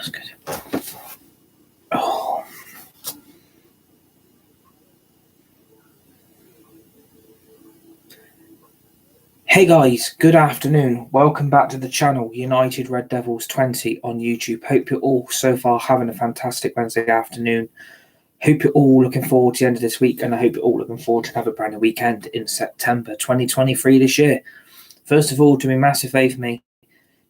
That's good. Oh. Hey guys, good afternoon. Welcome back to the channel, United Red Devils 20 on YouTube. Hope you're all so far having a fantastic Wednesday afternoon. Hope you're all looking forward to the end of this week, and I hope you're all looking forward to have a brand new weekend in September 2023 this year. First of all, do me a massive favour for me.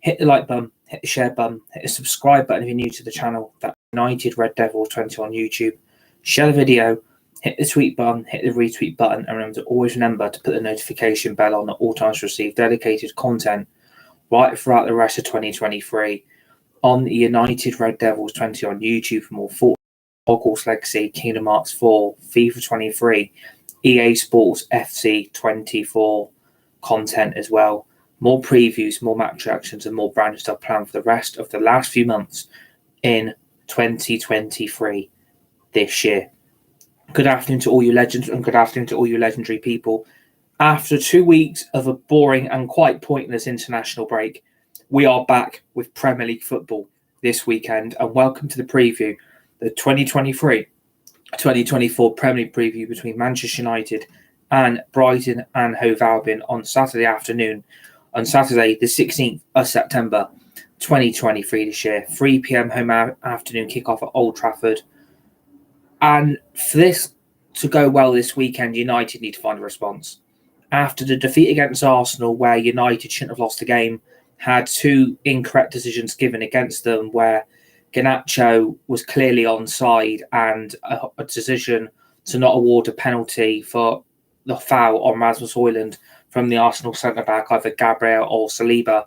Hit the like button, hit the share button, hit the subscribe button if you're new to the channel. That's United Red Devils 20 on YouTube. Share the video, hit the tweet button, hit the retweet button, and remember to put the notification bell on at all times to receive dedicated content right throughout the rest of 2023 on the United Red Devils 20 on YouTube for more football, Hogwarts Legacy, Kingdom Hearts 4, FIFA 23, EA Sports FC 24 content as well. More previews, more match reactions, and more brand new stuff planned for the rest of the last few months in 2023 this year. Good afternoon to all you legends, and good afternoon to all you legendary people. After 2 weeks of a boring and quite pointless international break, we are back with Premier League football this weekend, and welcome to the preview, the 2023-2024 Premier League preview between Manchester United and Brighton and Hove Albion on Saturday afternoon, on Saturday the 16th of September 2023 this year. 3 p.m. home afternoon kickoff at Old Trafford. And for this to go well this weekend, United need to find a response. After the defeat against Arsenal, where United shouldn't have lost the game, had two incorrect decisions given against them, where Garnacho was clearly onside and a decision to not award a penalty for the foul on Rasmus Højlund from the Arsenal centre-back, either Gabriel or Saliba.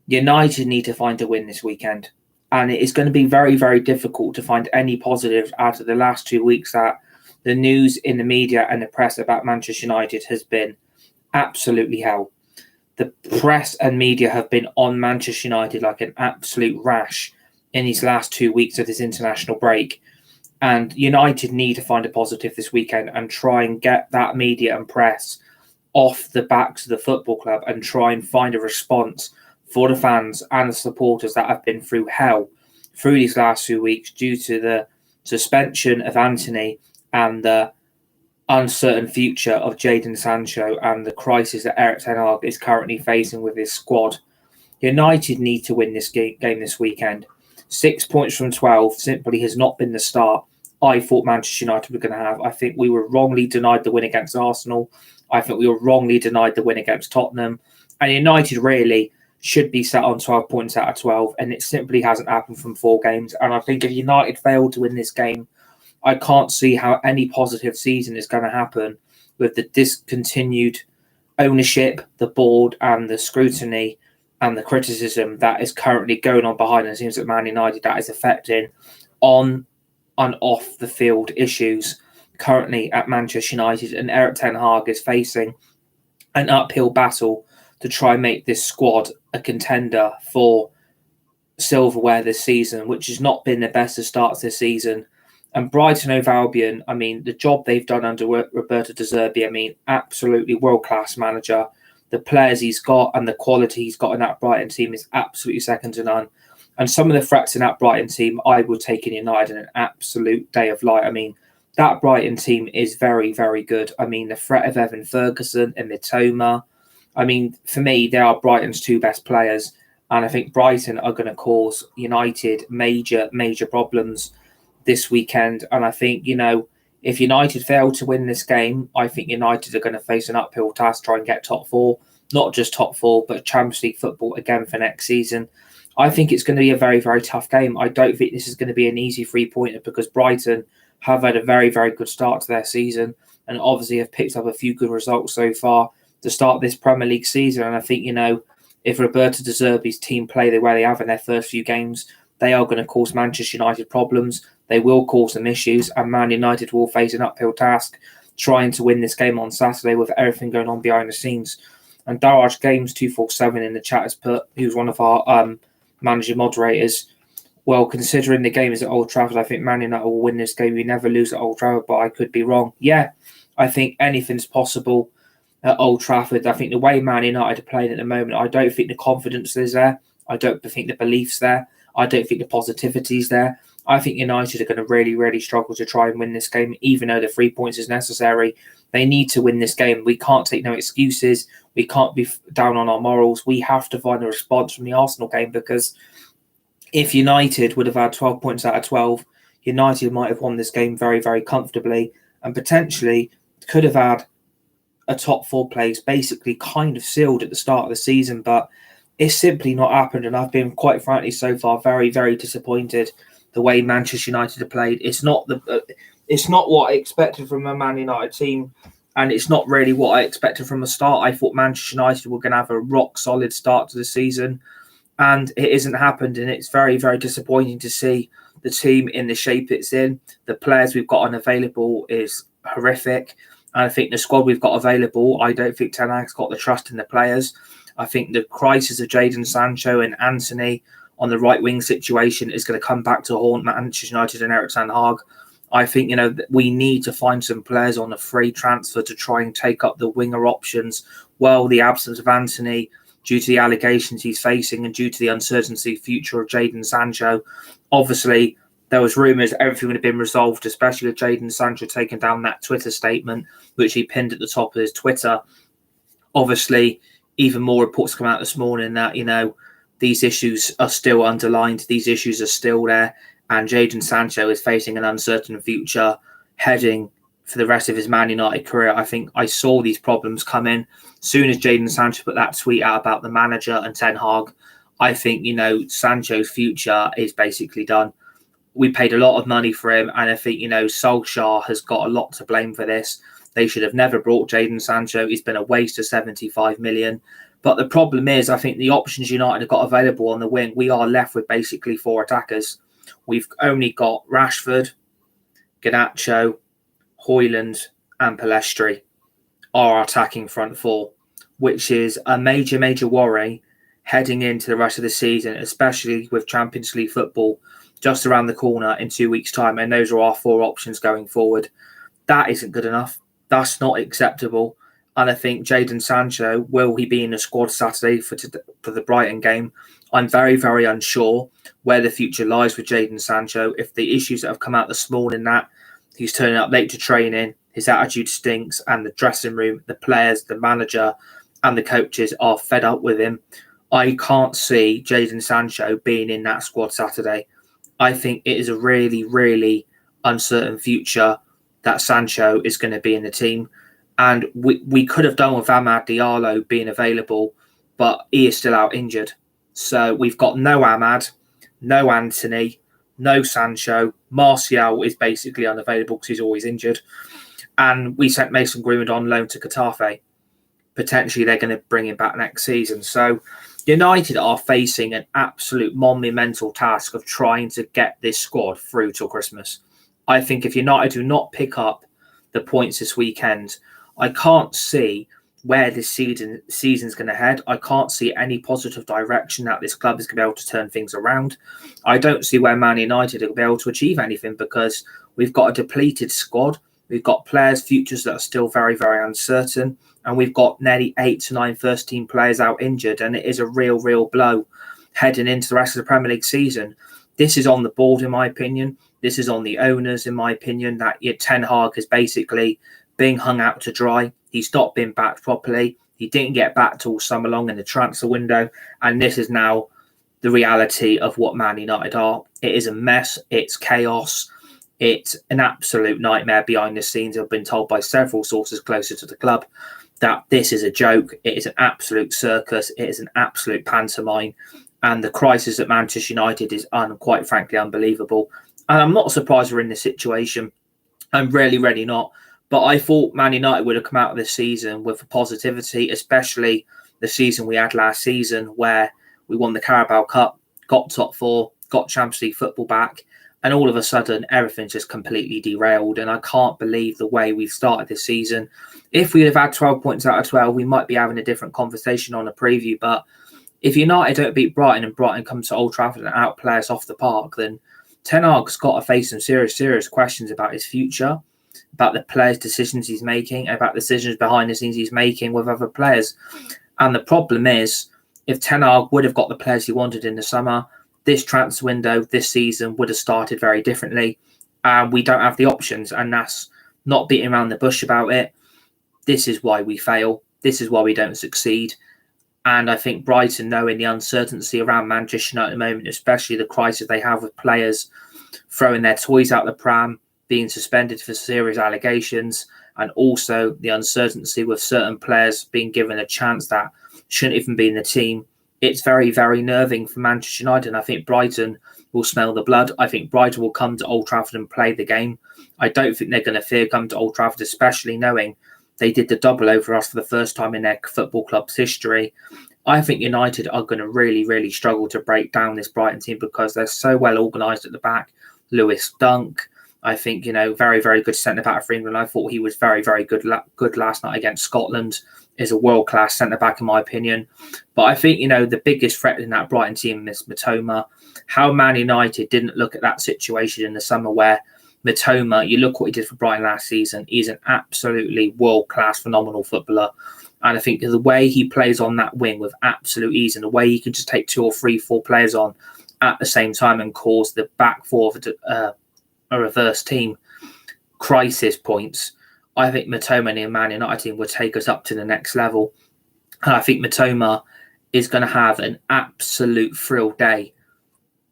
United need to find a win this weekend. And it is going to be very, very difficult to find any positives out of the last 2 weeks that the news in the media and the press about Manchester United has been absolutely hell. The press and media have been on Manchester United like an absolute rash in these last 2 weeks of this international break. And United need to find a positive this weekend and try and get that media and press off the backs of the football club and try and find a response for the fans and the supporters that have been through hell through these last 2 weeks due to the suspension of Anthony and the uncertain future of Jadon Sancho and the crisis that Erik ten Hag is currently facing with his squad. United need to win this game this weekend. 6 points from 12 simply has not been the start I thought Manchester United were going to have. I think we were wrongly denied the win against Arsenal. I think we were wrongly denied the win against Tottenham. And United really should be sat on 12 points out of 12, and it simply hasn't happened from 4 games. And I think if United fail to win this game, I can't see how any positive season is going to happen with the discontinued ownership, the board, and the scrutiny and the criticism that is currently going on behind the scenes at Man United that is affecting on and off the field issues currently at Manchester United. And Erik ten Hag is facing an uphill battle to try and make this squad a contender for silverware this season, which has not been the best of starts this season. And Brighton Hove Albion, I mean, the job they've done under Roberto De Zerbi, I mean, absolutely world-class manager. The players he's got and the quality he's got in that Brighton team is absolutely second to none. And some of the threats in that Brighton team, I would take in United an absolute day of light. I mean, that Brighton team is very, very good. I mean, the threat of Evan Ferguson and Mitoma, I mean, for me, they are Brighton's 2 best players. And I think Brighton are going to cause United major, major problems this weekend. And I think, if United fail to win this game, I think United are going to face an uphill task to try and get top 4. Not just top 4, but Champions League football again for next season. I think it's going to be a very, very tough game. I don't think this is going to be an easy 3-pointer because Brighton have had a very, very good start to their season and obviously have picked up a few good results so far to start this Premier League season. And I think, if Roberto De Zerbi's team play the way they have in their first few games, they are going to cause Manchester United problems. They will cause them issues, and Man United will face an uphill task trying to win this game on Saturday with everything going on behind the scenes. And Daraj Games 247 in the chat has put, who's one of our manager moderators, well, considering the game is at Old Trafford, I think Man United will win this game. We never lose at Old Trafford, but I could be wrong. Yeah, I think anything's possible at Old Trafford. I think the way Man United are playing at the moment, I don't think the confidence is there. I don't think the belief's there. I don't think the positivity is there. I think United are going to really, really struggle to try and win this game, even though the 3 points is necessary. They need to win this game. We can't take no excuses. We can't be down on our morals. We have to find a response from the Arsenal game, because if United would have had 12 points out of 12, United might have won this game very, very comfortably and potentially could have had a top 4 place basically kind of sealed at the start of the season, but it's simply not happened. And I've been, quite frankly, so far very, very disappointed the way Manchester United have played. It's not what I expected from a Man United team, and it's not really what I expected from the start. I thought Manchester United were going to have a rock solid start to the season, and it hasn't happened. And it's very, very disappointing to see the team in the shape it's in. The players we've got unavailable is horrific. And I think the squad we've got available, I don't think Ten Hag's got the trust in the players. I think the crisis of Jadon Sancho and Anthony on the right wing situation is going to come back to haunt Manchester United and Erik ten Hag. I think, we need to find some players on a free transfer to try and take up the winger options. Well, the absence of Anthony, due to the allegations he's facing and due to the uncertainty future of Jadon Sancho, obviously there was rumours everything would have been resolved, especially with Jadon Sancho taking down that Twitter statement, which he pinned at the top of his Twitter. Obviously, even more reports come out this morning that, these issues are still underlined, these issues are still there, and Jadon Sancho is facing an uncertain future heading for the rest of his Man United career. I think I saw these problems come in. As soon as Jadon Sancho put that tweet out about the manager and Ten Hag, I think, Sancho's future is basically done. We paid a lot of money for him, and I think, Solskjaer has got a lot to blame for this. They should have never brought Jadon Sancho. He's been a waste of 75 million. But the problem is, I think the options United have got available on the wing, we are left with basically 4 attackers. We've only got Rashford, Garnacho, Højlund and Pellistri are our attacking front 4, which is a major, major worry heading into the rest of the season, especially with Champions League football just around the corner in 2 weeks' time. And those are our 4 options going forward. That isn't good enough. That's not acceptable. And I think Jadon Sancho, will he be in the squad Saturday for the Brighton game? I'm very, very unsure where the future lies with Jadon Sancho. If the issues that have come out this morning, that he's turning up late to training, his attitude stinks, and the dressing room, the players, the manager and the coaches are fed up with him, I can't see Jadon Sancho being in that squad Saturday. I think it is a really, really uncertain future that Sancho is going to be in the team. And we could have done with Amad Diallo being available, but he is still out injured. So we've got no Amad, no Anthony, no Sancho. Martial is basically unavailable because he's always injured. And we sent Mason Greenwood on loan to Getafe. Potentially they're going to bring him back next season. So United are facing an absolute monumental task of trying to get this squad through till Christmas. I think if United do not pick up the points this weekend, I can't see where this season's going to head. I can't see any positive direction that this club is going to be able to turn things around. I don't see where Man United will be able to achieve anything, because we've got a depleted squad. We've got players' futures that are still very, very uncertain. And we've got nearly 8 to 9 first-team players out injured. And it is a real, real blow heading into the rest of the Premier League season. This is on the board, in my opinion. This is on the owners, in my opinion, that Ten Hag is basically being hung out to dry. He's not been backed properly. He didn't get back till summer long in the transfer window. And this is now the reality of what Man United are. It is a mess. It's chaos. It's an absolute nightmare behind the scenes. I've been told by several sources closer to the club that this is a joke. It is an absolute circus. It is an absolute pantomime. And the crisis at Manchester United is quite frankly unbelievable. And I'm not surprised we're in this situation. I'm really not. But I thought Man United would have come out of this season with positivity, especially the season we had last season where we won the Carabao Cup, got top 4, got Champions League football back, and all of a sudden everything's just completely derailed. And I can't believe the way we've started this season. If we'd have had 12 points out of 12, we might be having a different conversation on a preview. But if United don't beat Brighton and Brighton comes to Old Trafford and outplay us off the park, then Ten Hag's got to face some serious questions about his future, about the players' decisions he's making, about decisions behind the scenes he's making with other players. And the problem is, if Ten Hag would have got the players he wanted in the summer, this transfer window this season would have started very differently. And we don't have the options, and that's not beating around the bush about it. This is why we fail. This is why we don't succeed. And I think Brighton, knowing the uncertainty around Manchester United at the moment, especially the crisis they have with players throwing their toys out the pram, being suspended for serious allegations, and also the uncertainty with certain players being given a chance that shouldn't even be in the team, it's very, very nerving for Manchester United. And I think Brighton will smell the blood. I think Brighton will come to Old Trafford and play the game. I don't think they're going to fear come to Old Trafford, especially knowing they did the double over us for the first time in their football club's history. I think United are going to really, really struggle to break down this Brighton team because they're so well organised at the back. Lewis Dunk, I think, very, very good centre-back for England. I thought he was very, very good last night against Scotland. Is a world-class centre-back in my opinion. But I think, the biggest threat in that Brighton team is Mitoma. How Man United didn't look at that situation in the summer where Mitoma, you look what he did for Brighton last season, he's an absolutely world-class, phenomenal footballer. And I think the way he plays on that wing with absolute ease and the way he can just take 2 or 3, 4 players on at the same time and cause the back four of a reverse team crisis points, I think Mitoma and the Man United team would take us up to the next level. And I think Mitoma is going to have an absolute thrill day,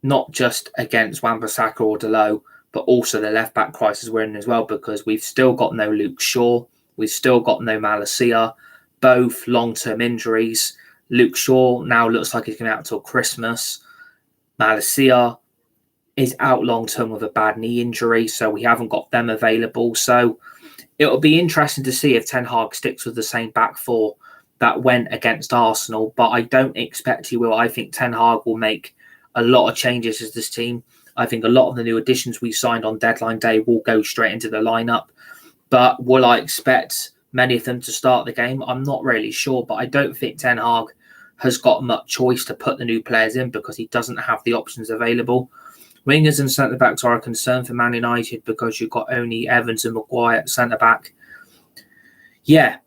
not just against Wan-Bissaka or Dalot, but also the left-back crisis we're in as well, because we've still got no Luke Shaw. We've still got no Malacia, both long-term injuries. Luke Shaw now looks like he's going out till Christmas. Malacia is out long-term with a bad knee injury, so we haven't got them available. So it'll be interesting to see if Ten Hag sticks with the same back four that went against Arsenal, but I don't expect he will. I think Ten Hag will make a lot of changes to this team. I think a lot of the new additions we signed on deadline day will go straight into the lineup. But will I expect many of them to start the game? I'm not really sure, but I don't think Ten Hag has got much choice to put the new players in because he doesn't have the options available. Wingers and centre-backs are a concern for Man United because you've got only Evans and Maguire at centre-back. Yeah,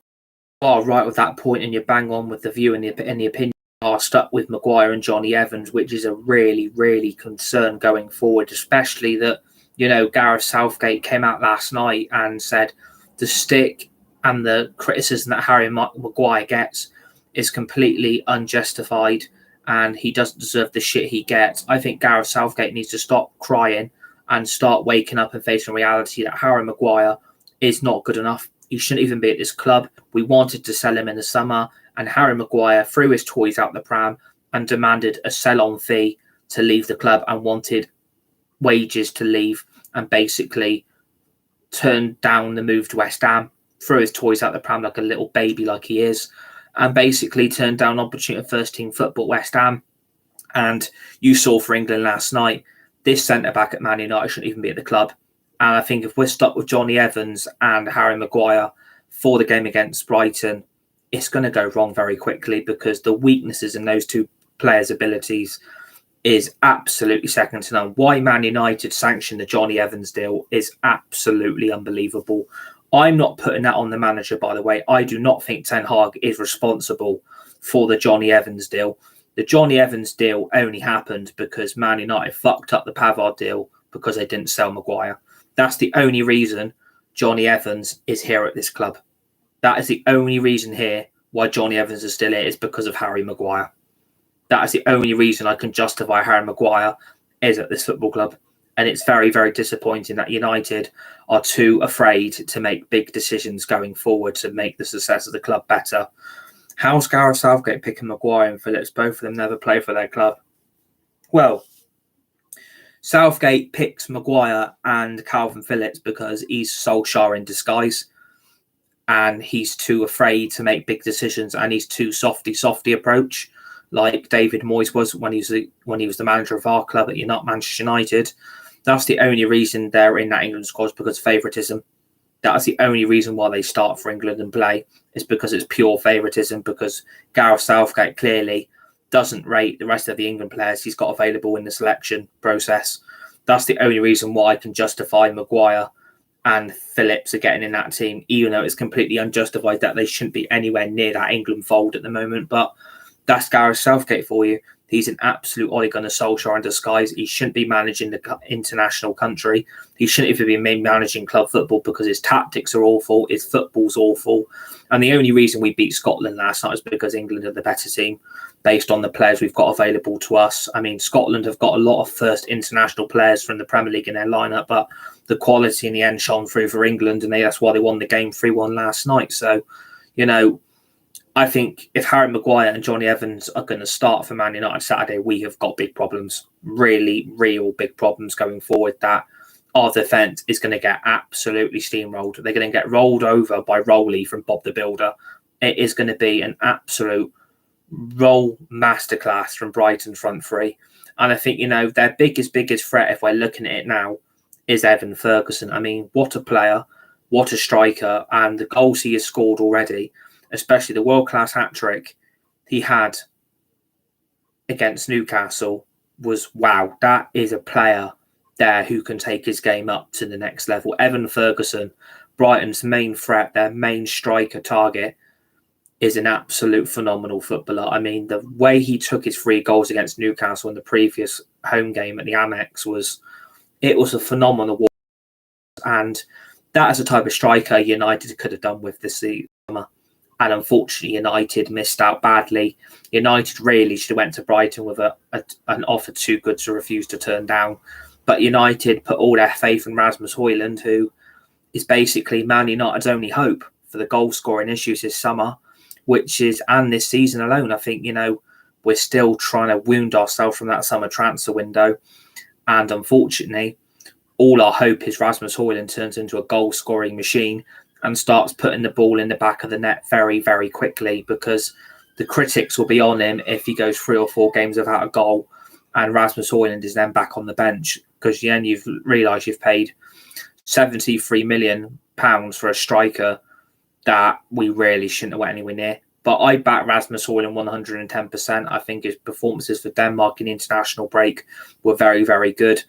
you are right with that point and you're bang on with the view and the opinion. Are stuck with Maguire and Johnny Evans, which is a really, really concern going forward, especially that, Gareth Southgate came out last night and said the stick and the criticism that Harry Maguire gets is completely unjustified and he doesn't deserve the shit he gets. I think Gareth Southgate needs to stop crying and start waking up and facing reality that Harry Maguire is not good enough. He shouldn't even be at this club. We wanted to sell him in the summer, and Harry Maguire threw his toys out the pram and demanded a sell-on fee to leave the club and wanted wages to leave and basically turned down the move to West Ham, threw his toys out the pram like a little baby like he is, and basically turned down opportunity of first-team football at West Ham. And you saw for England last night, this centre-back at Man United shouldn't even be at the club. And I think if we're stuck with Johnny Evans and Harry Maguire for the game against Brighton, it's going to go wrong very quickly because the weaknesses in those two players' abilities is absolutely second to none. Why Man United sanctioned the Johnny Evans deal is absolutely unbelievable. I'm not putting that on the manager, by the way. I do not think Ten Hag is responsible for the Johnny Evans deal. The Johnny Evans deal only happened because Man United fucked up the Pavard deal because they didn't sell Maguire. That's the only reason Johnny Evans is here at this club. That is the only reason here why Johnny Evans is still here is because of Harry Maguire. That is the only reason I can justify Harry Maguire is at this football club. And it's very, very disappointing that United are too afraid to make big decisions going forward to make the success of the club better. How's Gareth Southgate picking Maguire and Phillips? Both of them never play for their club. Well, Southgate picks Maguire and Calvin Phillips because he's Solskjaer in disguise. And he's too afraid to make big decisions and he's too softy approach, like David Moyes was when he was the manager of our club at Manchester United. That's the only reason they're in that England squad, because of favouritism. That's the only reason why they start for England and play, is because it's pure favouritism, because Gareth Southgate clearly doesn't rate the rest of the England players he's got available in the selection process. That's the only reason why I can justify Maguire and Phillips are getting in that team, even though it's completely unjustified that they shouldn't be anywhere near that England fold at the moment. But that's Gareth Southgate for you. He's an absolute Ole Gunnar Solskjaer in disguise. He shouldn't be managing the international country. He shouldn't even be managing club football because his tactics are awful. His football's awful. And the only reason we beat Scotland last night is because England are the better team based on the players we've got available to us. I mean, Scotland have got a lot of first international players from the Premier League in their lineup, but the quality in the end shone through for England, and that's why they won the game 3-1 last night. So, I think if Harry Maguire and Johnny Evans are going to start for Man United Saturday, we have got big problems, really, real big problems going forward, that our defence is going to get absolutely steamrolled. They're going to get rolled over by Rowley from Bob the Builder. It is going to be an absolute roll masterclass from Brighton front three. And I think, their biggest threat, if we're looking at it now, is Evan Ferguson. I mean, what a player, what a striker, and the goals he has scored already, especially the world-class hat-trick he had against Newcastle, was wow. That is a player there who can take his game up to the next level. Evan Ferguson, Brighton's main threat, their main striker target, is an absolute phenomenal footballer. I mean, the way he took his 3 goals against Newcastle in the previous home game at the Amex was a phenomenal. And that is the type of striker United could have done with this summer. And unfortunately, United missed out badly. United really should have went to Brighton with an offer too good to refuse to turn down. But United put all their faith in Rasmus Højlund, who is basically Man United's only hope for the goal-scoring issues this summer, and this season alone. I think, we're still trying to wound ourselves from that summer transfer window. And unfortunately, all our hope is Rasmus Højlund turns into a goal-scoring machine and starts putting the ball in the back of the net very, very quickly, because the critics will be on him if he goes 3 or 4 games without a goal and Rasmus Højlund is then back on the bench, because then you've realised you've paid £73 million for a striker that we really shouldn't have went anywhere near. But I back Rasmus Højlund 110%. I think his performances for Denmark in the international break were very, very good.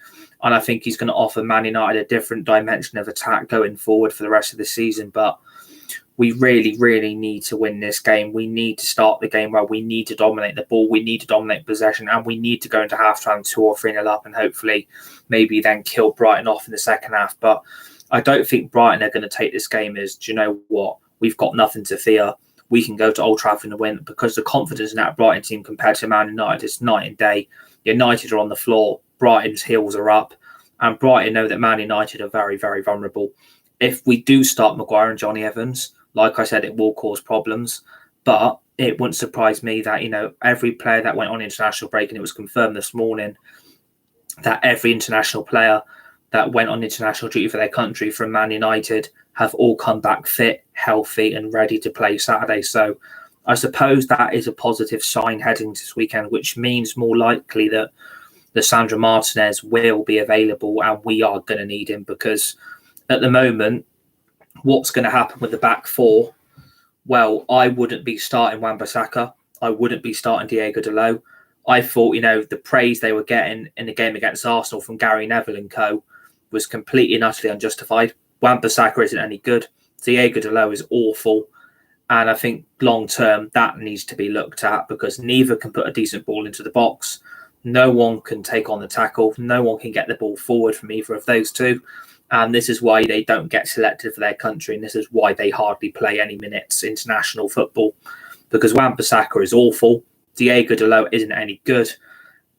And I think he's going to offer Man United a different dimension of attack going forward for the rest of the season. But we really, really need to win this game. We need to start the game well. We need to dominate the ball. We need to dominate possession. And we need to go into halftime 2 or 3-0 up and hopefully maybe then kill Brighton off in the second half. But I don't think Brighton are going to take this game as, do you know what? We've got nothing to fear. We can go to Old Trafford and win, because the confidence in that Brighton team compared to Man United is night and day. United are on the floor. Brighton's heels are up. And Brighton know that Man United are very, very vulnerable. If we do start Maguire and Johnny Evans, like I said, it will cause problems. But it wouldn't surprise me that, every player that went on international break, and it was confirmed this morning that every international player that went on international duty for their country from Man United have all come back fit, healthy and ready to play Saturday. So I suppose that is a positive sign heading into this weekend, which means more likely that Sandro Martinez will be available, and we are going to need him, because at the moment, what's going to happen with the back 4? Well, I wouldn't be starting Wan-Bissaka. I wouldn't be starting Diego Dalot. I thought, the praise they were getting in the game against Arsenal from Gary Neville and co was completely and utterly unjustified. Wan-Bissaka isn't any good. Diego Dalot is awful. And I think long-term, that needs to be looked at, because neither can put a decent ball into the box. No one can take on the tackle. No one can get the ball forward from either of those two. And this is why they don't get selected for their country. And this is why they hardly play any minutes international football, because Wan-Bissaka is awful. Diego Dalot isn't any good.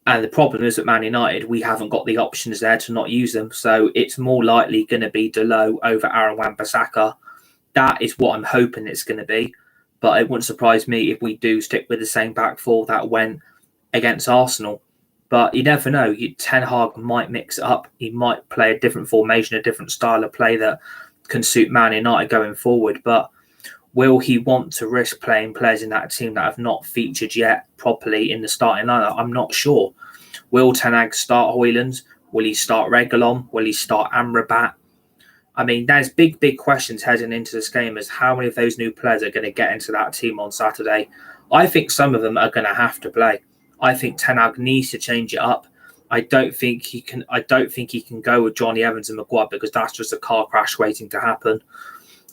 And the problem is at Man United, we haven't got the options there to not use them. So it's more likely going to be Dalot over Aaron Wan-Bissaka. That is what I'm hoping it's going to be. But it wouldn't surprise me if we do stick with the same back 4 that went against Arsenal. But you never know. Ten Hag might mix it up. He might play a different formation, a different style of play that can suit Man United going forward. But will he want to risk playing players in that team that have not featured yet properly in the starting lineup? I'm not sure. Will Ten Hag start Højlund? Will he start Reguilon? Will he start Amrabat? I mean, there's big, big questions heading into this game as how many of those new players are going to get into that team on Saturday. I think some of them are going to have to play. I think Ten Hag needs to change it up. I don't think he can go with Johnny Evans and Maguire, because that's just a car crash waiting to happen.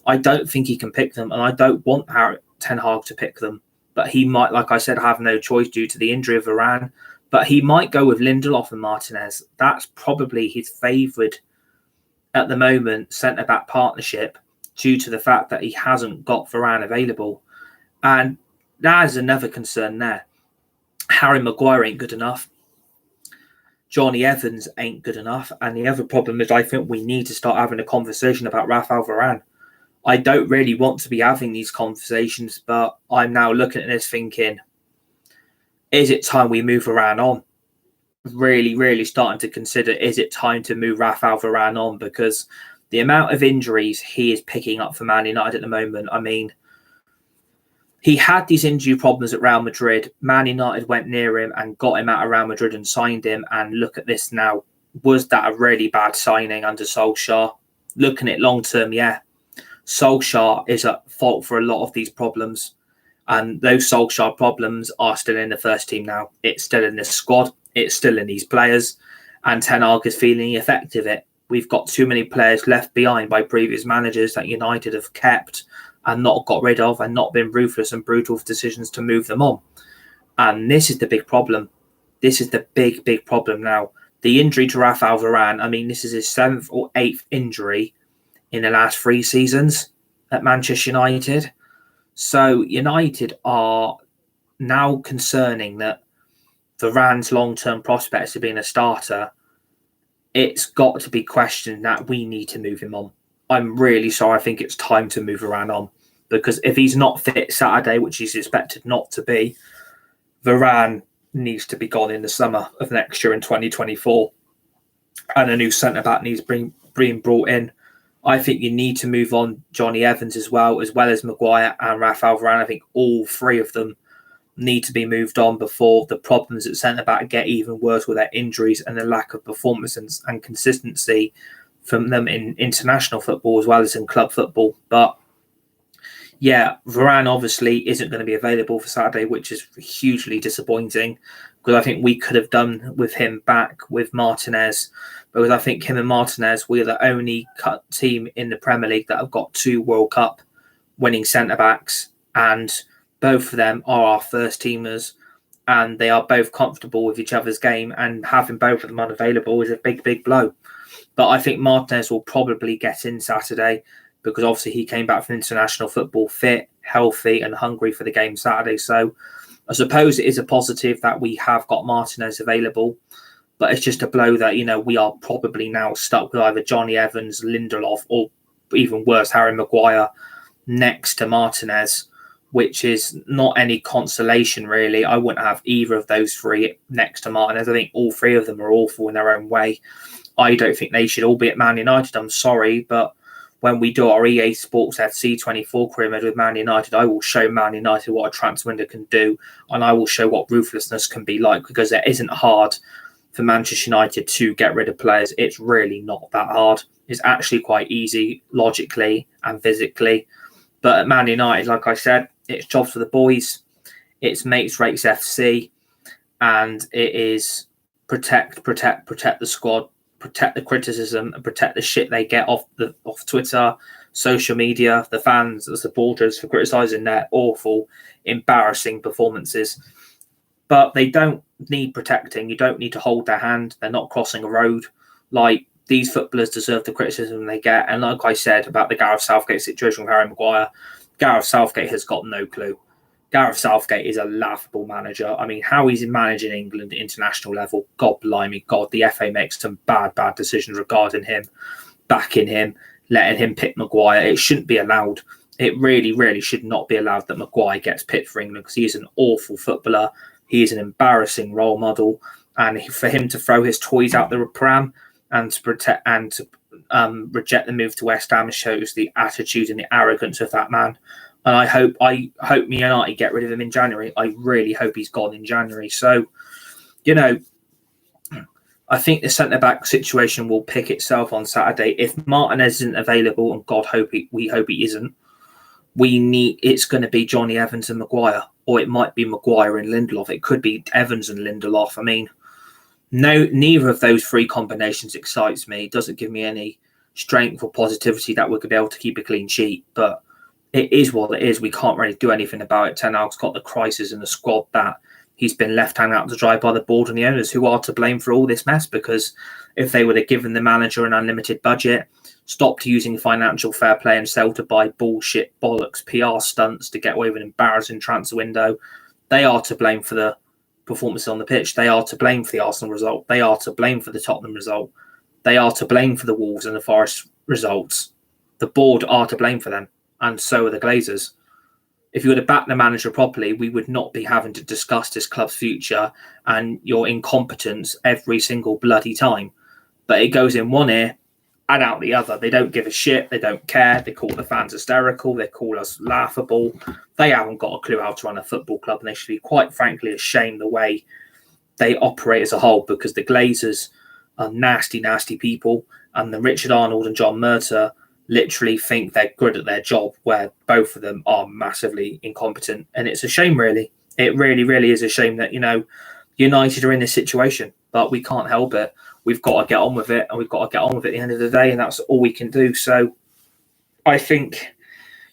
I don't think he can pick them, and I don't want Ten Hag to pick them. but he might, like I said, have no choice due to the injury of Varane. But he might go with Lindelof and Martinez. That's probably his favoured at the moment centre-back partnership due to the fact that he hasn't got Varane available. And that is another concern there. Harry Maguire ain't good enough. Johnny Evans ain't good enough. And the other problem is I think we need to start having a conversation about Raphael Varane. I don't really want to be having these conversations, but I'm now looking at this thinking, is it time we move Varane on? Really, really starting to consider, is it time to move Raphael Varane on? Because the amount of injuries he is picking up for Man United at the moment, I mean, he had these injury problems at Real Madrid. Man United went near him and got him out of Real Madrid and signed him. And look at this now. Was that a really bad signing under Solskjaer? Looking at long term, yeah. Solskjaer is at fault for a lot of these problems. And those Solskjaer problems are still in the first team now. It's still in this squad. It's still in these players. And Ten Hag is feeling the effect of it. We've got too many players left behind by previous managers that United have kept and not got rid of and not been ruthless and brutal with decisions to move them on. And this is the big problem. This is the big, big problem now. The injury to Raphael Varane, I mean, this is his 7th or 8th injury in the last 3 seasons at Manchester United. So United are now concerning that Varane's long-term prospects of being a starter, it's got to be questioned that we need to move him on. I'm really sorry. I think it's time to move Varane on, because if he's not fit Saturday, which he's expected not to be, Varane needs to be gone in the summer of next year in 2024, and a new centre-back needs being brought in. I think you need to move on Johnny Evans as well as Maguire and Raphael Varane. I think all 3 of them need to be moved on before the problems at centre-back get even worse with their injuries and the lack of performance and consistency from them in international football as well as in club football. But yeah, Varane obviously isn't going to be available for Saturday, which is hugely disappointing, because I think we could have done with him back with Martinez, because I think him and Martinez, we're the only team in the Premier League that have got 2 World Cup winning centre-backs, and both of them are our first teamers, and they are both comfortable with each other's game, and having both of them unavailable is a big, big blow. But I think Martinez will probably get in Saturday, because obviously he came back from international football fit, healthy and hungry for the game Saturday. So I suppose it is a positive that we have got Martinez available, but it's just a blow that, you know, we are probably now stuck with either Johnny Evans, Lindelof, or even worse, Harry Maguire next to Martinez, which is not any consolation, really. I wouldn't have either of those 3 next to Martinez. I think all 3 of them are awful in their own way. I don't think they should all be at Man United. I'm sorry, but when we do our EA Sports FC 24 career mode with Man United, I will show Man United what a transfer window can do, and I will show what ruthlessness can be like, because it isn't hard for Manchester United to get rid of players. It's really not that hard. It's actually quite easy logically and physically. But at Man United, like I said, it's jobs for the boys. It's mates rates FC, and it is protect the squad, protect the criticism, and protect the shit they get off Twitter, social media, the fans, the supporters for criticising their awful, embarrassing performances. But they don't need protecting. You don't need to hold their hand. They're not crossing a road. Like, these footballers deserve the criticism they get. And like I said about the Gareth Southgate situation with Harry Maguire, Gareth Southgate has got no clue. Gareth Southgate is a laughable manager. I mean, how he's managing England at international level, God blimey, God, the FA makes some bad decisions regarding him, backing him, letting him pick Maguire. It shouldn't be allowed. It really, really should not be allowed that Maguire gets picked for England, because he is an awful footballer. He is an embarrassing role model. And for him to throw his toys out the pram and to protect and to reject the move to West Ham shows the attitude and the arrogance of that man. And I hope United get rid of him in January. I really hope he's gone in January. So, you know, I think the centre-back situation will pick itself on Saturday. If Martinez isn't available, and we hope he isn't, it's going to be Johnny Evans and Maguire, or it might be Maguire and Lindelof. It could be Evans and Lindelof. I mean, neither of those 3 combinations excites me. It doesn't give me any strength or positivity that we're going to be able to keep a clean sheet. But it is what it is. We can't really do anything about it. Ten Hag's got the crisis in the squad that he's been left hanging out to dry by the board and the owners, who are to blame for all this mess, because if they would have given the manager an unlimited budget, stopped using financial fair play and sell to buy bullshit bollocks PR stunts to get away with an embarrassing transfer window, they are to blame for the performance on the pitch. They are to blame for the Arsenal result. They are to blame for the Tottenham result. They are to blame for the Wolves and the Forest results. The board are to blame for them, and so are the Glazers. If you would have backed the manager properly, we would not be having to discuss this club's future and your incompetence every single bloody time. But it goes in one ear and out the other. They don't give a shit. They don't care. They call the fans hysterical. They call us laughable. They haven't got a clue how to run a football club, and they should be quite frankly ashamed the way they operate as a whole, because the Glazers are nasty, nasty people, and the Richard Arnold and John Murtaugh literally think they're good at their job, where both of them are massively incompetent. And it's a shame, really. It really, really is a shame that, United are in this situation, but we can't help it. We've got to get on with it, and we've got to get on with it at the end of the day, and that's all we can do. So I think,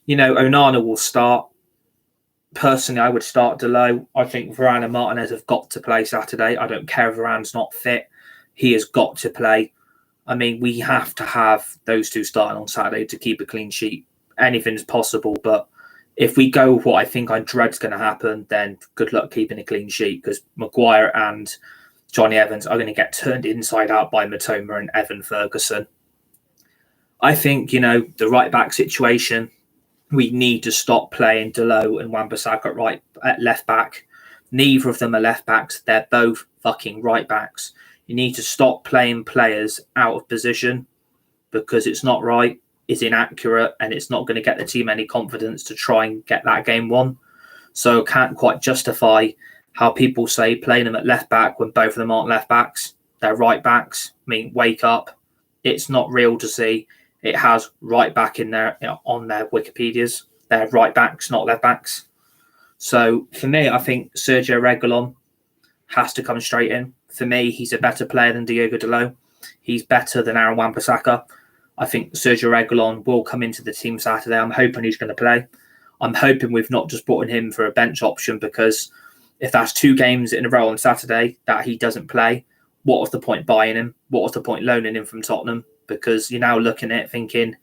Onana will start. Personally, I would start Delo. I think Varane and Martinez have got to play Saturday. I don't care if Varane's not fit. He has got to play. I mean, we have to have those two starting on Saturday to keep a clean sheet. Anything's possible, but if we go with what I think I dread's going to happen, then good luck keeping a clean sheet, because Maguire and Johnny Evans are going to get turned inside out by Matoma and Evan Ferguson. I think, the right-back situation, we need to stop playing Delo and Wan-Bissaka at left-back. Neither of them are left-backs. They're both fucking right-backs. You need to stop playing players out of position, because it's not right, it's inaccurate, and it's not going to get the team any confidence to try and get that game won. So I can't quite justify how people say playing them at left back when both of them aren't left backs. They're right backs. I mean, wake up. It's not real to see. It has right back in there on their Wikipedias. They're right backs, not left backs. So for me, I think Sergio Reguilon has to come straight in. For me, he's a better player than Diogo Dalot. He's better than Aaron Wan-Bissaka. I think Sergio Reguilon will come into the team Saturday. I'm hoping he's going to play. I'm hoping we've not just brought in him for a bench option, because if that's 2 games in a row on Saturday that he doesn't play, what was the point buying him? What was the point loaning him from Tottenham? Because you're now looking at it thinking,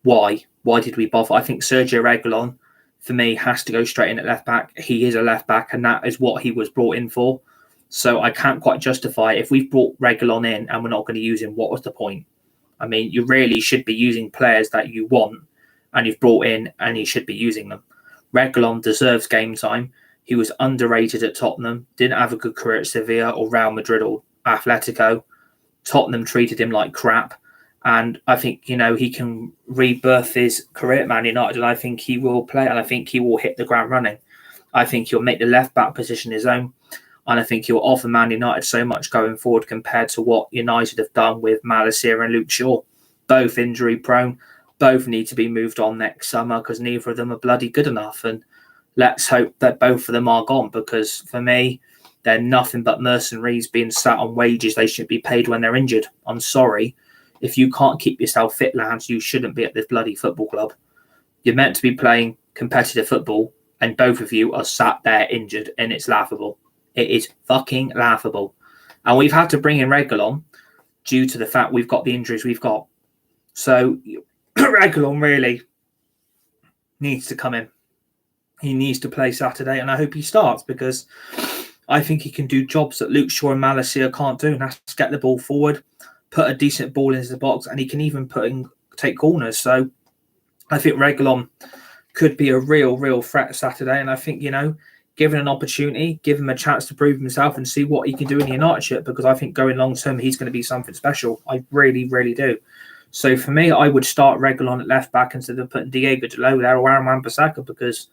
why? Why did we bother? I think Sergio Reguilon, for me, has to go straight in at left back. He is a left back, and that is what he was brought in for. So I can't quite justify, if we've brought Reguilon in and we're not going to use him, what was the point? I mean, you really should be using players that you want and you've brought in, and you should be using them. Reguilon deserves game time. He was underrated at Tottenham, didn't have a good career at Sevilla or Real Madrid or Atletico. Tottenham treated him like crap. And I think, he can rebirth his career at Man United, and I think he will play, and I think he will hit the ground running. I think he'll make the left-back position his own, and I think he'll offer Man United so much going forward compared to what United have done with Malacia and Luke Shaw. Both injury-prone, both need to be moved on next summer, because neither of them are bloody good enough. And let's hope that both of them are gone, because for me, they're nothing but mercenaries being sat on wages they should be paid when they're injured. I'm sorry. If you can't keep yourself fit, lads, you shouldn't be at this bloody football club. You're meant to be playing competitive football, and both of you are sat there injured, and it's laughable. It is fucking laughable. And we've had to bring in Reguilon due to the fact we've got the injuries we've got. So Reguilon really needs to come in. He needs to play Saturday, and I hope he starts, because I think he can do jobs that Luke Shaw and Malacia can't do, and that's get the ball forward, put a decent ball into the box, and he can even take corners. So I think Reguilon could be a real threat Saturday, and I think, given an opportunity, give him a chance to prove himself and see what he can do in the United shirt, because I think going long term, he's going to be something special. I really, really do. So for me, I would start Reguilon at left back instead of putting Diogo Dalot there or Aaron Wan-Bissaka, because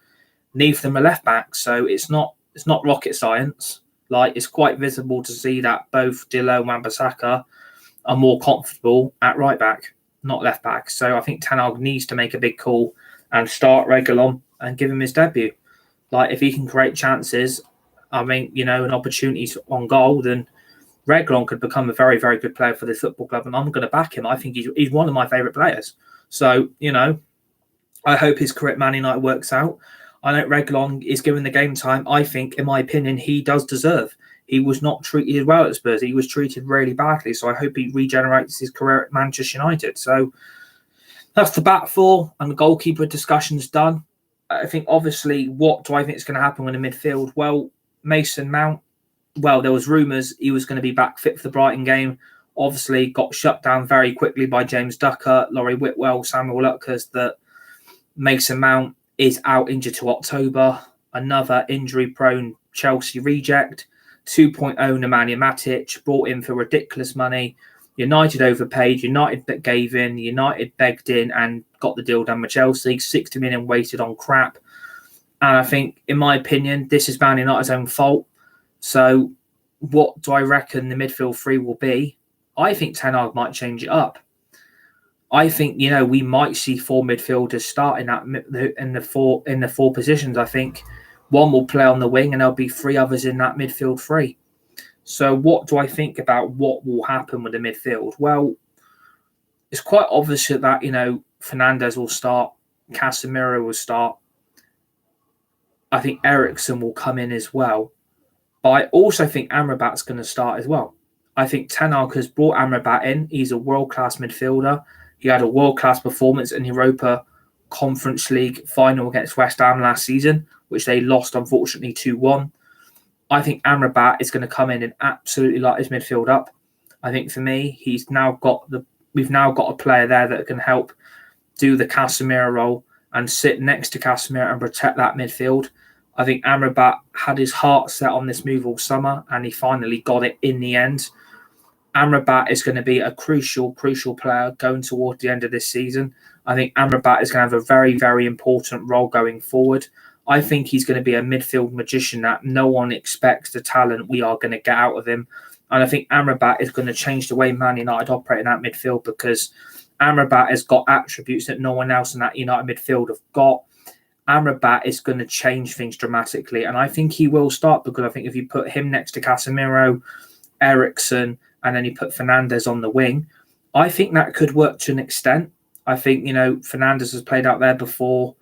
neither of them are left back. So it's not rocket science. Like, it's quite visible to see that both Dalot and Wan-Bissaka are more comfortable at right back, not left back. So I think Ten Hag needs to make a big call and start Reguilon and give him his debut. Like, if he can create chances, and opportunities on goal, then Reguilon could become a very, very good player for this football club, and I'm going to back him. I think he's one of my favourite players. So, I hope his career at Man United works out. I know Reguilon is given the game time. I think, in my opinion, he does deserve. He was not treated well at Spurs. He was treated really badly. So I hope he regenerates his career at Manchester United. So that's the back four, and the goalkeeper discussion's done. I think, obviously, what do I think is going to happen in the midfield? Well, Mason Mount, well, there was rumours he was going to be back fit for the Brighton game. Obviously, got shut down very quickly by James Ducker, Laurie Whitwell, Samuel Lutkers, that Mason Mount is out injured to October. Another injury-prone Chelsea reject. 2.0 Nemanja Matic, brought in for ridiculous money. United overpaid, United gave in, United begged in and got the deal done with Chelsea. 60 million wasted on crap. And I think, in my opinion, this is Man United's own fault. So what do I reckon the midfield three will be? I think Ten Hag might change it up. I think, we might see four midfielders starting in the four positions. I think one will play on the wing and there'll be three others in that midfield three. So what do I think about what will happen with the midfield? Well, it's quite obvious that, Fernandes will start, Casemiro will start. I think Eriksen will come in as well. But I also think Amrabat's going to start as well. I think Ten Hag has brought Amrabat in. He's a world-class midfielder. He had a world-class performance in the Europa Conference League final against West Ham last season, which they lost, unfortunately, 2-1. I think Amrabat is going to come in and absolutely light his midfield up. I think for me, we've now got a player there that can help do the Casemiro role and sit next to Casemiro and protect that midfield. I think Amrabat had his heart set on this move all summer and he finally got it in the end. Amrabat is going to be a crucial player going toward the end of this season. I think Amrabat is going to have a very, very important role going forward. I think he's going to be a midfield magician that no one expects the talent we are going to get out of him. And I think Amrabat is going to change the way Man United operate in that midfield because Amrabat has got attributes that no one else in that United midfield have got. Amrabat is going to change things dramatically. And I think he will start because I think if you put him next to Casemiro, Eriksen, and then you put Fernandes on the wing, I think that could work to an extent. I think, Fernandes has played out there before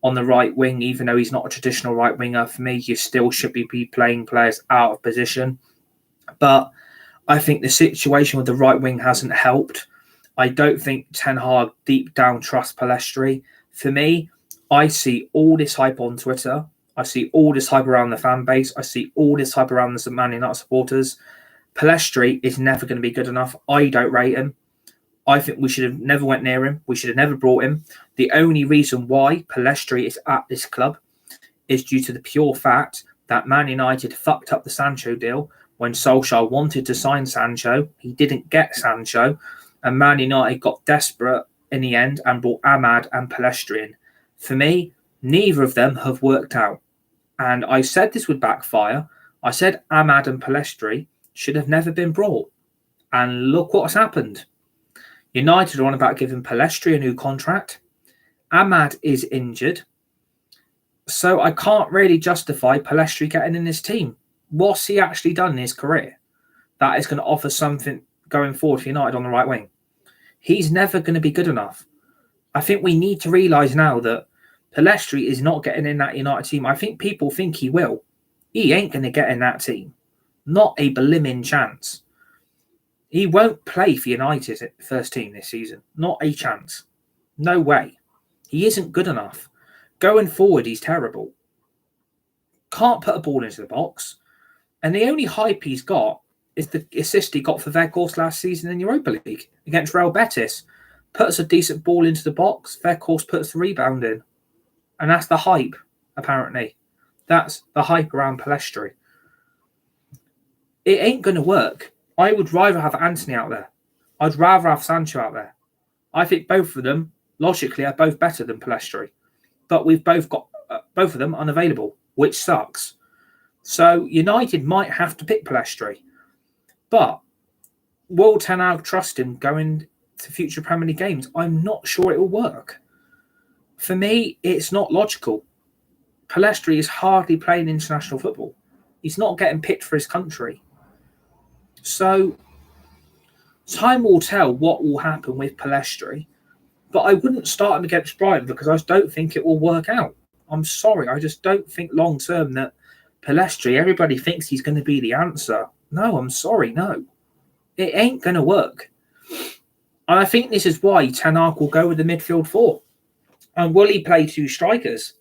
on the right wing, even though he's not a traditional right winger. For me, you still should be playing players out of position. But I think the situation with the right wing hasn't helped. I don't think Ten Hag deep down trusts Pellistri. For me, I see all this hype on Twitter. I see all this hype around the fan base. I see all this hype around the Man United supporters. Pellistri is never going to be good enough. I don't rate him. I think we should have never went near him. We should have never brought him. The only reason why Pellistri is at this club is due to the pure fact that Man United fucked up the Sancho deal when Solskjaer wanted to sign Sancho. He didn't get Sancho. And Man United got desperate in the end and brought Ahmad and Pellistri in. For me, neither of them have worked out. And I said this would backfire. I said Ahmad and Pellistri should have never been brought. And look what's happened. United are on about giving Pellistri a new contract. Ahmad is injured. So I can't really justify Pellistri getting in this team. What's he actually done in his career that is going to offer something going forward for United on the right wing? He's never going to be good enough. I think we need to realise now that Pellistri is not getting in that United team. I think people think he will. He ain't going to get in that team. Not a blimmin' chance. He won't play for United's first team this season. Not a chance. No way. He isn't good enough. Going forward, he's terrible. Can't put a ball into the box. And the only hype he's got is the assist he got for Weghorst last season in Europa League against Real Betis. Puts a decent ball into the box. Weghorst puts the rebound in. And that's the hype, apparently. That's the hype around Pellistri. It ain't going to work. I would rather have Anthony out there. I'd rather have Sancho out there. I think both of them, logically, are both better than Pellistri. But we've both got both of them unavailable, which sucks. So United might have to pick Pellistri. But will Ten Hag trust him going to future Premier League games? I'm not sure it will work. For me, it's not logical. Pellistri is hardly playing international football. He's not getting picked for his country. So time will tell what will happen with Pellistri. But I wouldn't start him against Brighton because I just don't think it will work out. I'm sorry. I just don't think long term that Pellistri, everybody thinks he's going to be the answer. No, I'm sorry. No, it ain't going to work. And I think this is why Ten Hag will go with the midfield four. And will he play two strikers?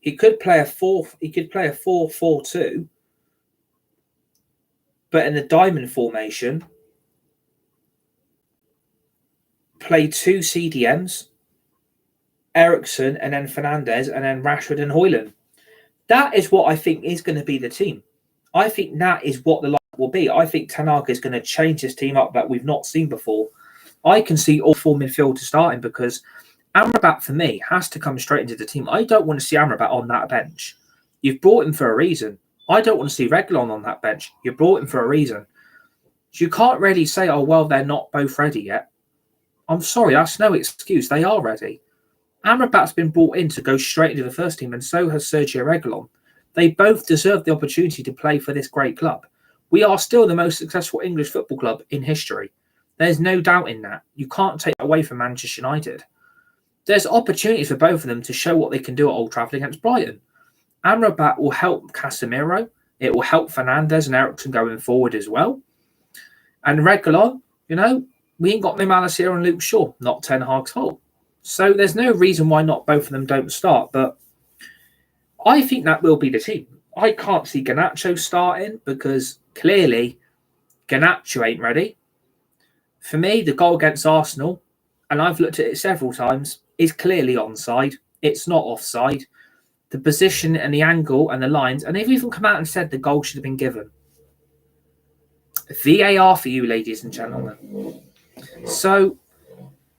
He could play a 4-4-2, but in the diamond formation, play two CDMs, Eriksen and then Fernandes and then Rashford and Højlund. That is what I think is going to be the team. I think that is what the lineup will be. I think Ten Hag is going to change this team up that we've not seen before. I can see all four midfielders starting because Amrabat, for me, has to come straight into the team. I don't want to see Amrabat on that bench. You've brought him for a reason. I don't want to see Reguilon on that bench. You brought him for a reason. You can't really say, oh, well, they're not both ready yet. I'm sorry, that's no excuse. They are ready. Amrabat's been brought in to go straight into the first team, and so has Sergio Reguilon. They both deserve the opportunity to play for this great club. We are still the most successful English football club in history. There's no doubt in that. You can't take that away from Manchester United. There's opportunities for both of them to show what they can do at Old Trafford against Brighton. Amrabat will help Casemiro. It will help Fernandes and Eriksen going forward as well. And Reguilon, we ain't got no malice here on Luke Shaw, not Ten Hag's fault. So there's no reason why not both of them don't start. But I think that will be the team. I can't see Garnacho starting because clearly Garnacho ain't ready. For me, the goal against Arsenal, and I've looked at it several times, is clearly onside. It's not offside. The position and the angle and the lines, and they've even come out and said the goal should have been given. VAR for you, ladies and gentlemen. So,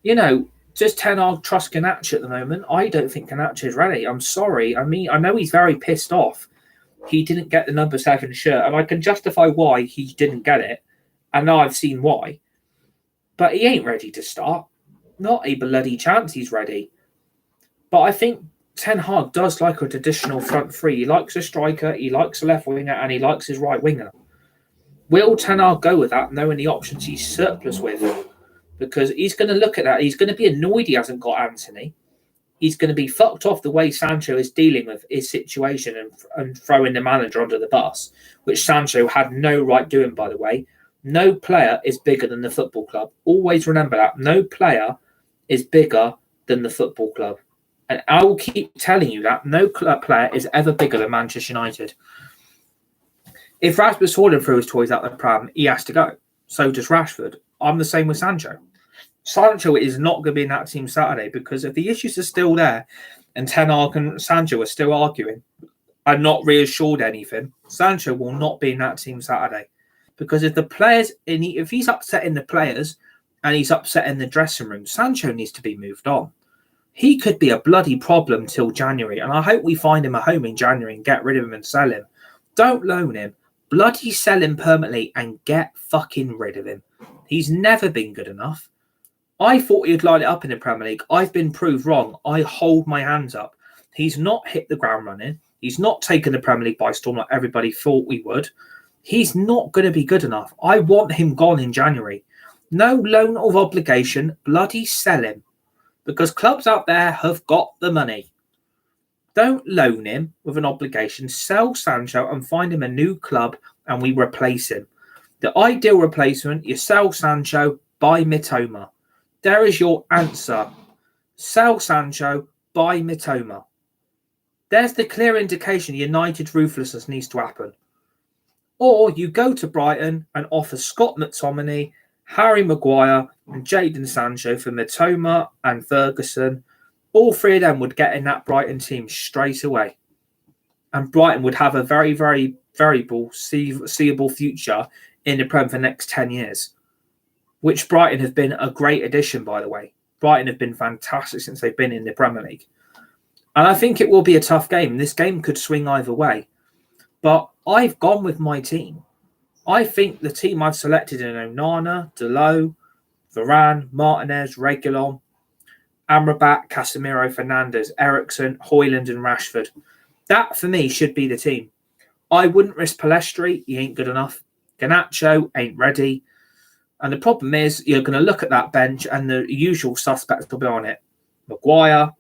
does Ten Hag trust Garnacho at the moment? I don't think Garnacho is ready. I'm sorry. I mean, I know he's very pissed off. He didn't get the number 7 shirt, and I can justify why he didn't get it. And now I've seen why. But he ain't ready to start. Not a bloody chance he's ready. But I think Ten Hag does like a traditional front three. He likes a striker, he likes a left winger, and he likes his right winger. Will Ten Hag go with that, knowing the options he's surplus with? Because he's going to look at that. He's going to be annoyed he hasn't got Anthony. He's going to be fucked off the way Sancho is dealing with his situation and throwing the manager under the bus, which Sancho had no right doing, by the way. No player is bigger than the football club. Always remember that. No player is bigger than the football club. And I will keep telling you that. No player is ever bigger than Manchester United. If Rasmus Højlund threw his toys out the pram, he has to go. So does Rashford. I'm the same with Sancho. Sancho is not going to be in that team Saturday because if the issues are still there and Ten Hag and Sancho are still arguing and not reassured anything, Sancho will not be in that team Saturday. Because if the players, if he's upsetting the players and he's upsetting the dressing room, Sancho needs to be moved on. He could be a bloody problem till January, and I hope we find him a home in January and get rid of him and sell him. Don't loan him. Bloody sell him permanently and get fucking rid of him. He's never been good enough. I thought he'd line it up in the Premier League. I've been proved wrong. I hold my hands up. He's not hit the ground running. He's not taken the Premier League by storm like everybody thought we would. He's not going to be good enough. I want him gone in January. No loan of obligation. Bloody sell him. Because clubs out there have got the money. Don't loan him with an obligation. Sell Sancho and find him a new club and we replace him. The ideal replacement, you sell Sancho, buy Mitoma. There is your answer. Sell Sancho, buy Mitoma. There's the clear indication United's ruthlessness needs to happen. Or you go to Brighton and offer Scott McTominay, Harry Maguire and Jadon Sancho for Mitoma and Ferguson. All three of them would get in that Brighton team straight away. And Brighton would have a very, very variable, seeable future in the Prem for the next 10 years. Which Brighton have been a great addition, by the way. Brighton have been fantastic since they've been in the Premier League. And I think it will be a tough game. This game could swing either way. But I've gone with my team. I think the team I've selected in Onana, Dalot, Varane, Martinez, Reguilon, Amrabat, Casemiro, Fernandes, Eriksen, Højlund and Rashford. That, for me, should be the team. I wouldn't risk Pellistri. He ain't good enough. Garnacho ain't ready. And the problem is you're going to look at that bench and the usual suspects will be on it. Maguire,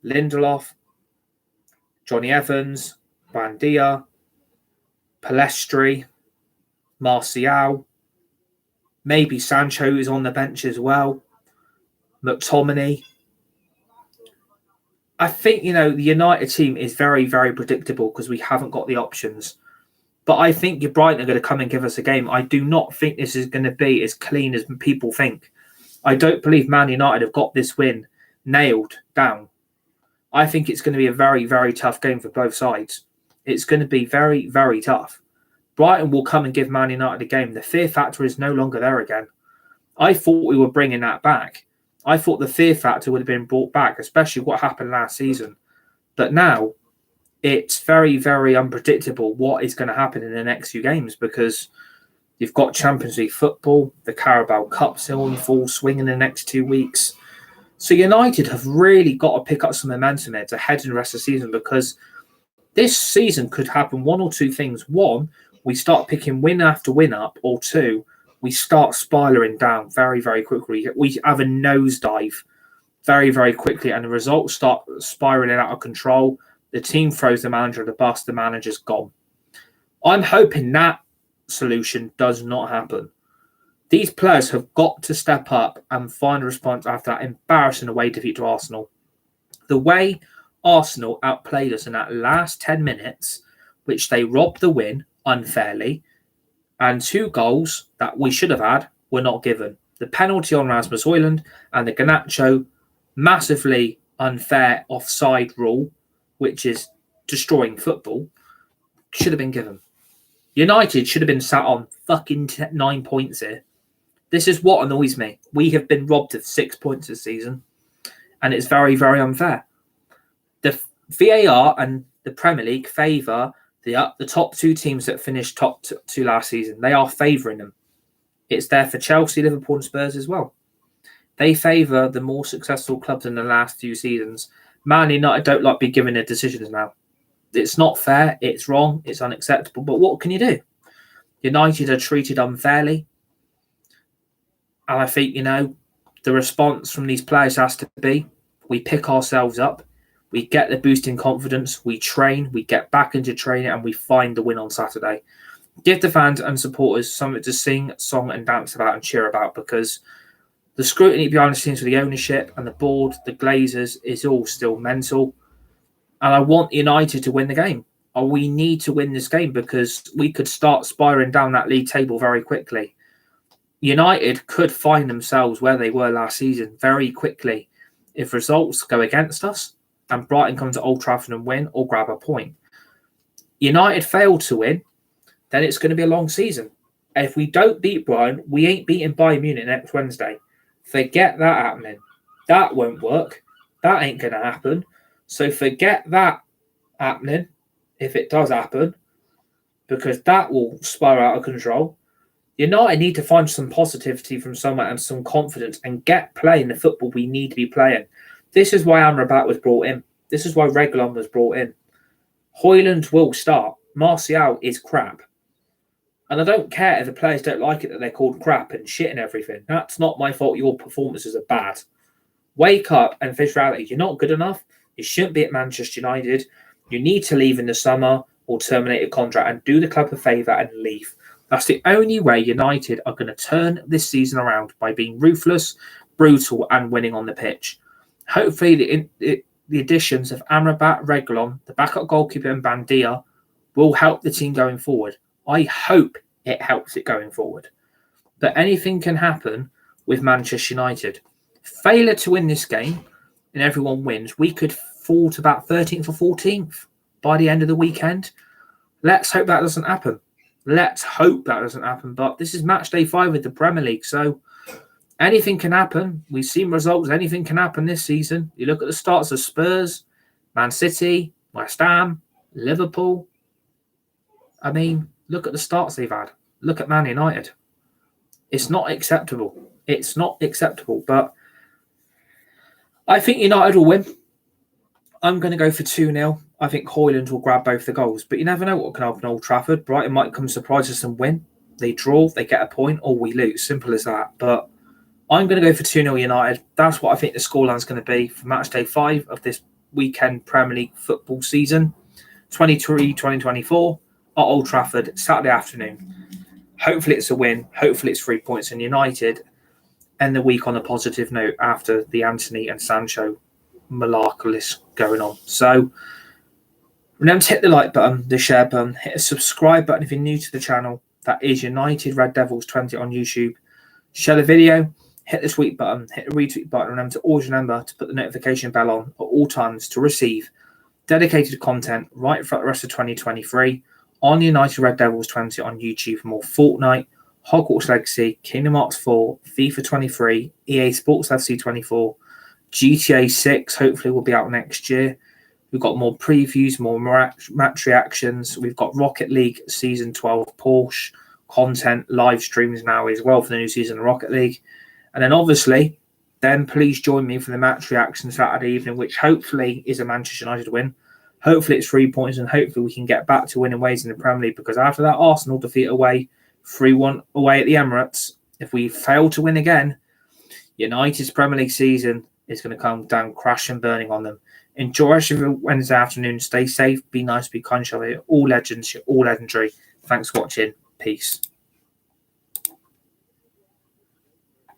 Lindelof, Johnny Evans, Bandia, Palestri, Martial, maybe Sancho is on the bench as well, McTominay. I think, the United team is very, very predictable because we haven't got the options. But I think your Brighton are going to come and give us a game. I do not think this is going to be as clean as people think. I don't believe Man United have got this win nailed down. I think it's going to be a very, very tough game for both sides. It's going to be very, very tough. Brighton will come and give Man United a game. The fear factor is no longer there again. I thought we were bringing that back. I thought the fear factor would have been brought back, especially what happened last season. But now, it's very, very unpredictable what is going to happen in the next few games because you've got Champions League football, the Carabao Cup still in full swing in the next 2 weeks. So United have really got to pick up some momentum here to head in the rest of the season because this season could happen one or two things. One, we start picking win after win up, or two, we start spiraling down very, very quickly. We have a nosedive very, very quickly and the results start spiraling out of control. The team throws the manager at the bus, the manager's gone. I'm hoping that solution does not happen. These players have got to step up and find a response after that embarrassing away defeat to Arsenal. The way Arsenal outplayed us in that last 10 minutes, which they robbed the win unfairly, and 2 goals that we should have had were not given. The penalty on Rasmus Højlund and the Garnacho massively unfair offside rule, which is destroying football, should have been given. United should have been sat on fucking 9 points here. This is what annoys me. We have been robbed of 6 points this season, and it's very, very unfair. The VAR and the Premier League favour the top 2 teams that finished top 2 last season. They are favouring them. It's there for Chelsea, Liverpool and Spurs as well. They favour the more successful clubs in the last few seasons. Man United don't like being given their decisions now. It's not fair, it's wrong, it's unacceptable, but what can you do? United are treated unfairly. And I think, the response from these players has to be, we pick ourselves up, we get the boost in confidence, we train, we get back into training, and we find the win on Saturday. Give the fans and supporters something to sing, song and dance about and cheer about because the scrutiny behind the scenes for the ownership and the board, the Glazers, is all still mental. And I want United to win the game. We need to win this game because we could start spiraling down that league table very quickly. United could find themselves where they were last season very quickly if results go against us and Brighton come to Old Trafford and win or grab a point. United fail to win, then it's going to be a long season. If we don't beat Brighton, we ain't beating Bayern Munich next Wednesday. Forget that happening. That won't work. That ain't going to happen. So forget that happening, if it does happen, because that will spiral out of control. United need to find some positivity from somewhere and some confidence and get playing the football we need to be playing. This is why Amrabat was brought in. This is why Reguilon was brought in. Højlund will start. Martial is crap. And I don't care if the players don't like it that they're called crap and shit and everything. That's not my fault. Your performances are bad. Wake up and face reality. You're not good enough. You shouldn't be at Manchester United. You need to leave in the summer or terminate your contract and do the club a favour and leave. That's the only way United are going to turn this season around, by being ruthless, brutal and winning on the pitch. Hopefully the additions of Amrabat, Reguilon, the backup goalkeeper and Bandia will help the team going forward. I hope it helps it going forward. But anything can happen with Manchester United. Failure to win this game and everyone wins, we could fall to about 13th or 14th by the end of the weekend. Let's hope that doesn't happen. But this is match day 5 of the Premier League, so anything can happen. We've seen results. Anything can happen this season. You look at the starts of Spurs, Man City, West Ham, Liverpool. I mean, look at the starts they've had. Look at Man United. It's not acceptable. But I think United will win. I'm going to go for 2-0. I think Højlund will grab both the goals. But you never know what can happen at Old Trafford. Brighton might come surprise us and win. They draw, they get a point, or we lose. Simple as that. But I'm going to go for 2-0 United. That's what I think the scoreline's going to be for match day 5 of this weekend Premier League football season, 2023-2024, at Old Trafford, Saturday afternoon. Hopefully it's a win. Hopefully it's 3 points. And United end the week on a positive note after the Anthony and Sancho malarkey going on. So remember to hit the like button, the share button, hit a subscribe button if you're new to the channel. That is United Red Devils 20 on YouTube. Share the video. Hit the tweet button, hit the retweet button. Remember to always remember to put the notification bell on at all times to receive dedicated content right throughout the rest of 2023 on United Red Devils 20 on YouTube for more Fortnite, Hogwarts Legacy, Kingdom Hearts 4, FIFA 23, EA Sports FC 24, GTA 6 hopefully will be out next year. We've got more previews, more match reactions. We've got Rocket League Season 12 Porsche content, live streams now as well for the new season of Rocket League. And then obviously, then please join me for the match reaction Saturday evening, which hopefully is a Manchester United win. Hopefully it's 3 points, and hopefully we can get back to winning ways in the Premier League, because after that Arsenal defeat away, 3-1 away at the Emirates, if we fail to win again, United's Premier League season is going to come down crash and burning on them. Enjoy the rest of your Wednesday afternoon. Stay safe, be nice, be kind, shall we? All legends, you're all legendary. Thanks for watching. Peace.